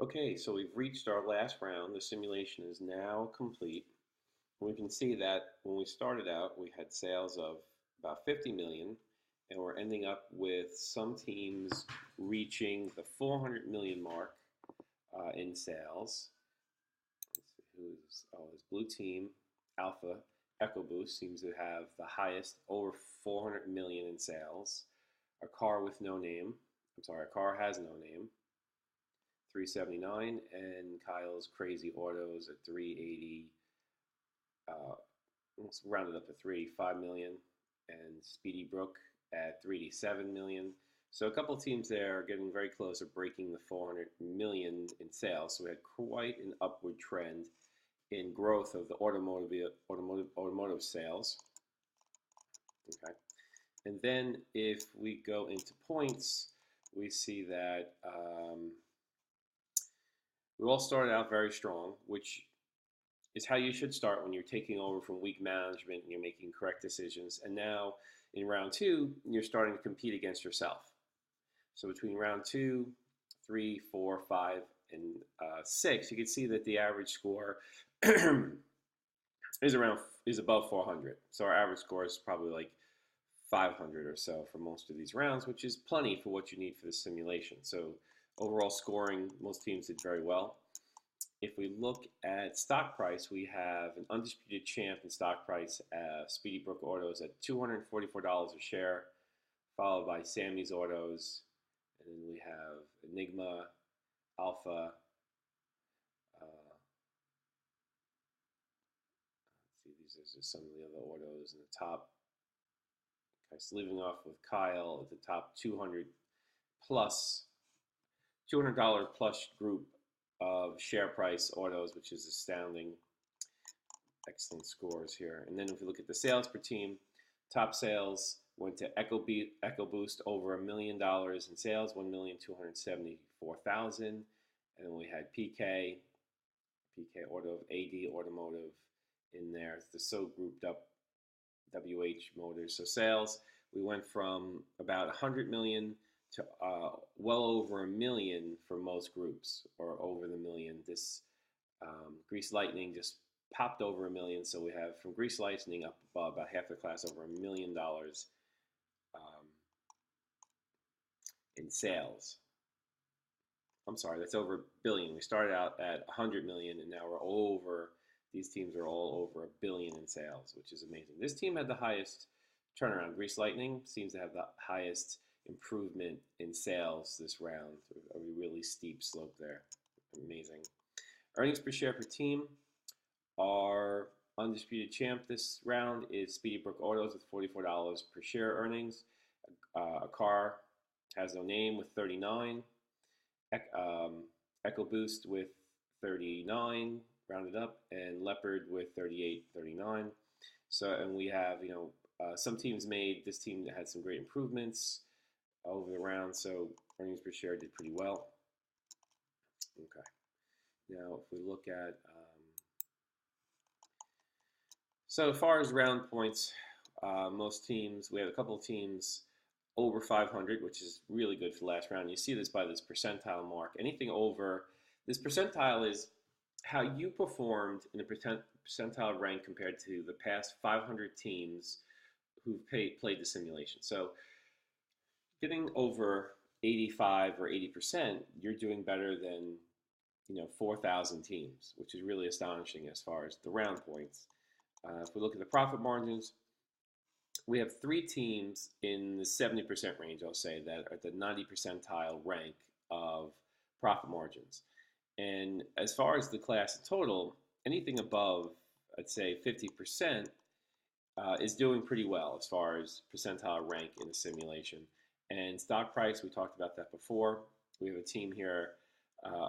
Okay, so we've reached our last round. The simulation is now complete. We can see that when we started out, we had sales of about 50 million, and we're ending up with some teams reaching the 400 million mark in sales. Let's see who's this blue team, Alpha EcoBoost, seems to have the highest, over 400 million in sales. Our car with no name, I'm sorry, our car has no name, 379, and Kyle's Crazy Autos at 380. Let's round it up to 385 million, and Speedy Brook at 387 million. So a couple of teams there are getting very close to breaking the 400 million in sales. So we had quite an upward trend in growth of the automotive sales. Okay, and then if we go into points, we see that we all started out very strong, which is how you should start when you're taking over from weak management and you're making correct decisions. And now in round two, you're starting to compete against yourself. So between round 2, 3, 4, 5, and 6, you can see that the average score is above 400. So our average score is probably like 500 or so for most of these rounds, which is plenty for what you need for the simulation. So overall scoring, most teams did very well. If we look at stock price, we have an undisputed champ in stock price, Speedy Brook Autos at $244 a share, followed by Sammy's Autos, and then we have Enigma, Alpha. Let's see, these are just some of the other autos in the top. Okay, so leaving off with Kyle at the top, $200 plus group of share price autos, which is astounding. Excellent scores here. And then if we look at the sales per team, top sales went to EcoBoost, over $1 million in sales, 1,274,000. And then we had PK Auto, AD Automotive in there. The so grouped up WH Motors. So sales, we went from about 100 million to well over 1 million for most groups, or over the million. This Grease Lightning just popped over 1 million, so we have from Grease Lightning up above about half the class, over $1 million in sales. I'm sorry, that's over a billion. We started out at 100 million, and now we're over. These teams are all over $1 billion in sales, which is amazing. This team had the highest turnaround. Grease Lightning seems to have the highest improvement in sales this round. A really steep slope there. Amazing. Earnings per share per team. Our undisputed champ this round is Speedy Brook Autos with $44 per share earnings. A car has no name with 39. EcoBoost with 39, rounded up, and Leopard with 38, 39. So, and we have, some teams made, this team had some great improvements over the round, so earnings per share did pretty well. Okay. Now, if we look at, so as far as round points, most teams, we have a couple of teams over 500, which is really good for the last round. You see this by this percentile mark. Anything over, this percentile is how you performed in a percentile rank compared to the past 500 teams who've played the simulation. So getting over 85 or 80%, you're doing better than 4,000 teams, which is really astonishing as far as the round points. If we look at the profit margins, we have 3 teams in the 70% range, I'll say, that are at the 90 percentile rank of profit margins. And as far as the class in total, anything above, I'd say, 50% is doing pretty well as far as percentile rank in the simulation. And stock price, we talked about that before. We have a team here, a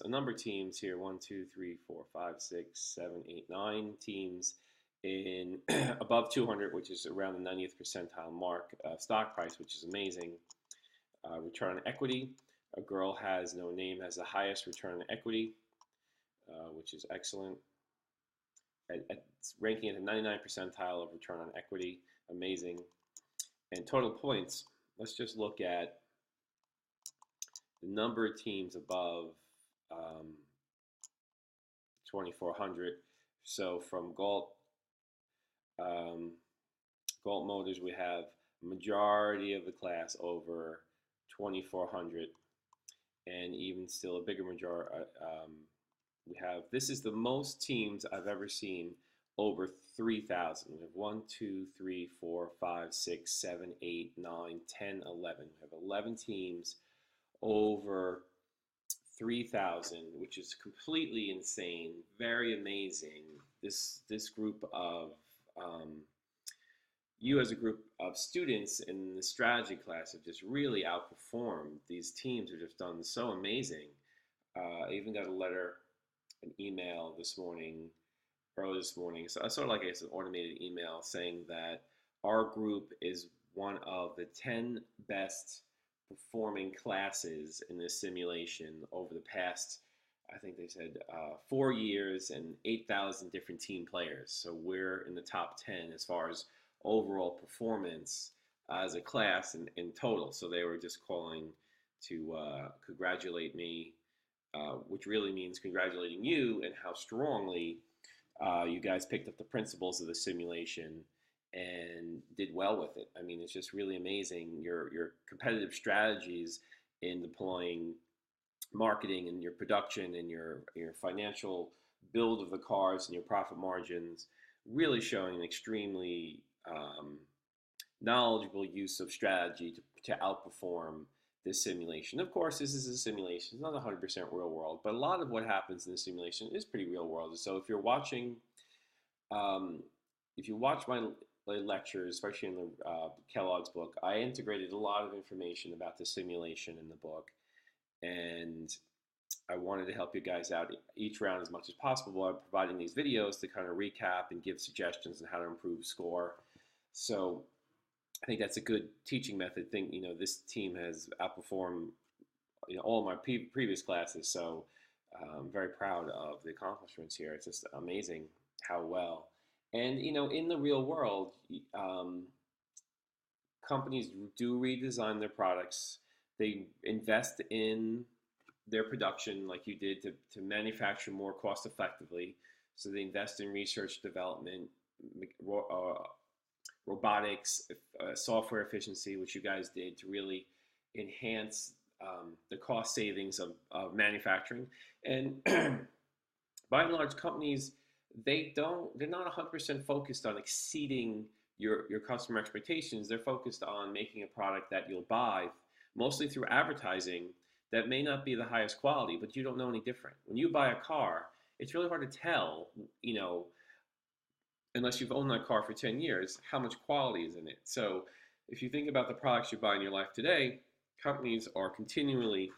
number of teams here, 1, 2, 3, 4, 5, 6, 7, 8, 9 teams in above 200, which is around the 90th percentile mark of stock price, which is amazing. Return on equity, a girl has no name, has the highest return on equity, which is excellent. It's ranking at the 99th percentile of return on equity, amazing. And total points, let's just look at the number of teams above um, 2,400. So from um, Galt Motors, we have majority of the class over 2,400, and even still a bigger majority. We have this is the most teams I've ever seen over 3,000. We have 1, 2, 3, 4, 5, 6, 7, 8, 9, 10, 11. We have 11 teams over 3,000, which is completely insane, very amazing. This group of you as a group of students in the strategy class have just really outperformed. These teams have just done so amazing. I even got a letter, an email this morning, early this morning. So I sort of like, I guess, an automated email saying that our group is one of the 10 best performing classes in this simulation over the past, I think they said, 4 years and 8,000 different team players. So we're in the top 10 as far as overall performance as a class in total. So they were just calling to congratulate me, which really means congratulating you and how strongly you guys picked up the principles of the simulation and did well with it. I mean, it's just really amazing your competitive strategies in deploying marketing and your production and your financial build of the cars and your profit margins, really showing an extremely knowledgeable use of strategy to outperform this simulation. Of course, this is a simulation. It's not 100% real world, but a lot of what happens in the simulation is pretty real world. So if you're watching, if you watch my lectures, especially in the Kellogg's book, I integrated a lot of information about the simulation in the book, and I wanted to help you guys out each round as much as possible by providing these videos to kind of recap and give suggestions on how to improve score. So I think that's a good teaching method. This team has outperformed all of my previous classes, so I'm very proud of the accomplishments here. It's just amazing how well. And in the real world, companies do redesign their products. They invest in their production like you did to manufacture more cost effectively. So they invest in research development, robotics, software efficiency, which you guys did to really enhance the cost savings of manufacturing. And by and large, companies, they're not 100% focused on exceeding your customer expectations. They're focused on making a product that you'll buy, mostly through advertising, that may not be the highest quality, but you don't know any different. When you buy a car, it's really hard to tell, unless you've owned that car for 10 years, how much quality is in it. So if you think about the products you buy in your life today, companies are continually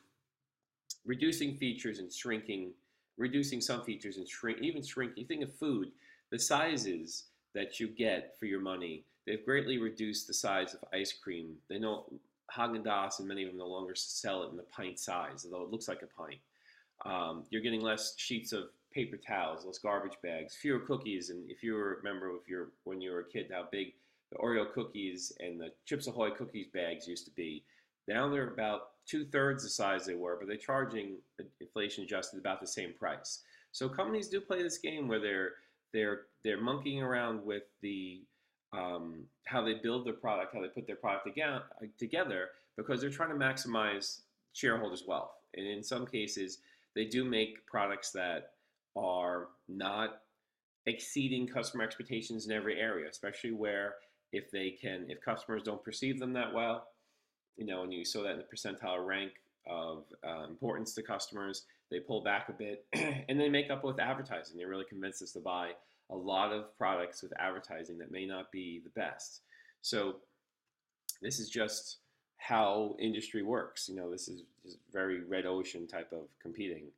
reducing features and shrinking, reducing some features and even shrinking. You think of food, the sizes that you get for your money, they've greatly reduced the size of ice cream. They know Haagen-Dazs and many of them no longer sell it in the pint size, although it looks like a pint. You're getting less sheets of paper towels, less garbage bags, fewer cookies. And if you remember, when you were a kid, how big the Oreo cookies and the Chips Ahoy cookies bags used to be. Now they're about 2/3 the size they were, but they're charging, inflation adjusted, about the same price. So companies do play this game where they're monkeying around with the how they build their product, how they put their product together, because they're trying to maximize shareholders' wealth. And in some cases, they do make products that are not exceeding customer expectations in every area, especially where if customers don't perceive them that well, and you saw that in the percentile rank of importance to customers, they pull back a bit and they make up with advertising. They really convince us to buy a lot of products with advertising that may not be the best. So this is just how industry works. This is just very red ocean type of competing.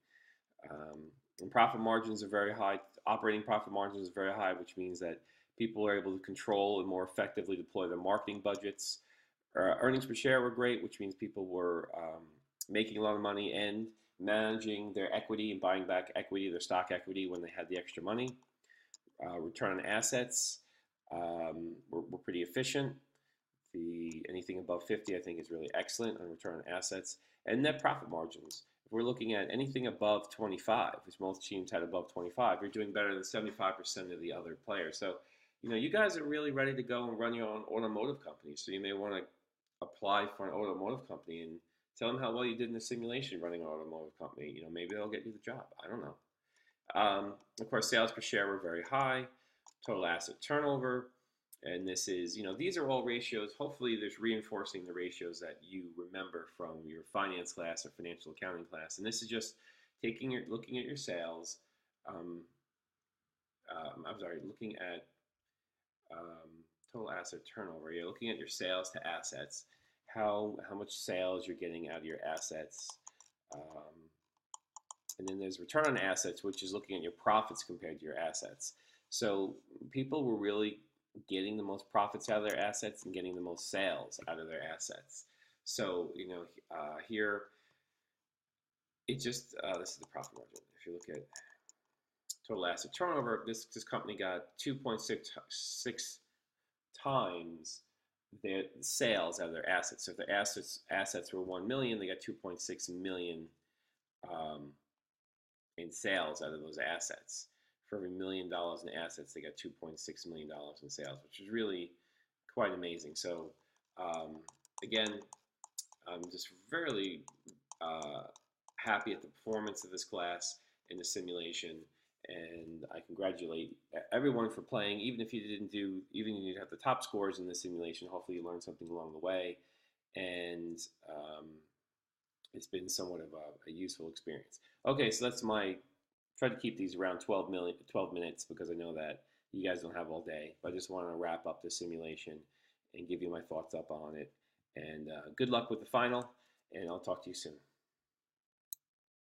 And profit margins are very high. Operating profit margins are very high, which means that people are able to control and more effectively deploy their marketing budgets. Earnings per share were great, which means people were making a lot of money and managing their equity and buying back equity, their stock equity, when they had the extra money. Return on assets were pretty efficient. The anything above 50, I think, is really excellent on return on assets and net profit margins. If we're looking at anything above 25, which most teams had above 25, you're doing better than 75% of the other players. So, you guys are really ready to go and run your own automotive company. So you may want to apply for an automotive company and tell them how well you did in the simulation running an automotive company. Maybe they'll get you the job. I don't know. Of course, sales per share were very high, total asset turnover, and this is, these are all ratios. Hopefully, there's reinforcing the ratios that you remember from your finance class or financial accounting class. And this is just looking at your sales. I'm sorry, looking at total asset turnover. You're looking at your sales to assets, how much sales you're getting out of your assets. And then there's return on assets, which is looking at your profits compared to your assets. So people were really getting the most profits out of their assets and getting the most sales out of their assets. So, here, it just, this is the profit margin. If you look at total asset turnover, this company got 2.6 times their sales out of their assets. So if their assets were 1 million, they got 2.6 million in sales out of those assets. For every $1 million in assets, they got $2.6 million in sales, which is really quite amazing. So, again, I'm just really happy at the performance of this class in the simulation, and I congratulate everyone for playing. Even if you didn't have the top scores in the simulation, hopefully you learned something along the way, and it's been somewhat of a useful experience. Okay, so that's try to keep these around 12 minutes because I know that you guys don't have all day. But I just want to wrap up the simulation and give you my thoughts up on it. And good luck with the final, and I'll talk to you soon.